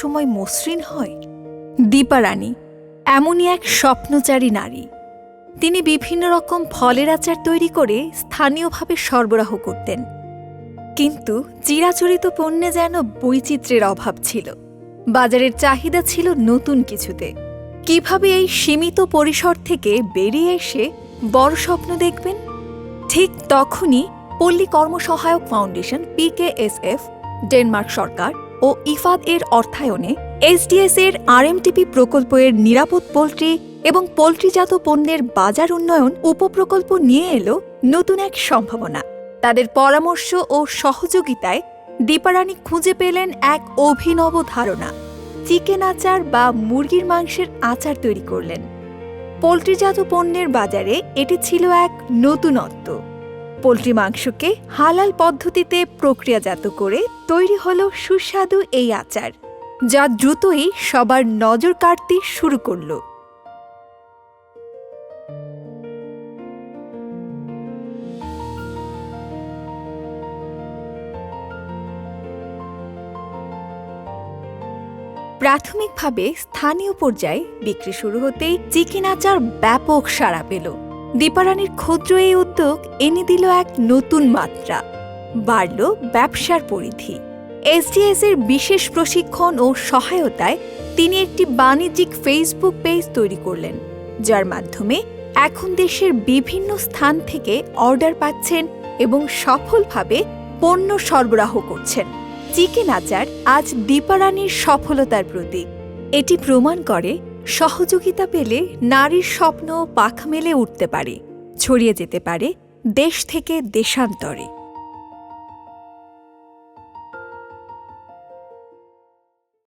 সময় মসৃণ হয়? দীপা রানী এমনই এক স্বপ্নচারী নারী। তিনি বিভিন্ন রকম ফলের আচার তৈরি করে স্থানীয়ভাবে সরবরাহ করতেন, কিন্তু চিরাচরিত পণ্যে যেন বৈচিত্র্যের অভাব ছিল। বাজারের চাহিদা ছিল নতুন কিছুতে। কিভাবে এই সীমিত পরিসর থেকে বেরিয়ে এসে বড় স্বপ্ন দেখবেন? ঠিক তখনই পল্লী কর্মসহায়ক ফাউন্ডেশন PKSF, ডেনমার্ক সরকার ও ইফাদ এর অর্থায়নে SDS এর RMTP প্রকল্পের নিরাপদ পোল্ট্রি এবং পোল্ট্রিজাত পণ্যের বাজার উন্নয়ন উপপ্রকল্প নিয়ে এলো নতুন এক সম্ভাবনা। তাদের পরামর্শ ও সহযোগিতায় দীপা রানী খুঁজে পেলেন এক অভিনব ধারণা। চিকেন আচার বা মুরগির মাংসের আচার তৈরি করলেন। পোল্ট্রিজাত পণ্যের বাজারে এটি ছিল এক নতুনত্ব। পোল্ট্রি মাংসকে হালাল পদ্ধতিতে প্রক্রিয়াজাত করে তৈরি হলো সুস্বাদু এই আচার, যা দ্রুতই সবার নজর কাড়তে শুরু করল। প্রাথমিকভাবে স্থানীয় পর্যায়ে বিক্রি শুরু হতেই চিকেন আচার ব্যাপক সাড়া পেল। দীপা রানীর ক্ষুদ্র এই উদ্যোগ এনে দিল এক নতুন মাত্রা, বাড়ল ব্যবসার পরিধি। SDS এর বিশেষ প্রশিক্ষণ ও সহায়তায় তিনি একটি বাণিজ্যিক ফেসবুক পেজ তৈরি করলেন, যার মাধ্যমে এখন দেশের বিভিন্ন স্থান থেকে অর্ডার পাচ্ছেন এবং সফলভাবে পণ্য সরবরাহ করছেন। চিকেন আচার আজ দীপা রানীর সফলতার প্রতীক। এটি প্রমাণ করে সহযোগিতা পেলে নারীর স্বপ্ন পাখা মেলে উঠতে পারে, ছড়িয়ে যেতে পারে দেশ থেকে দেশান্তরে।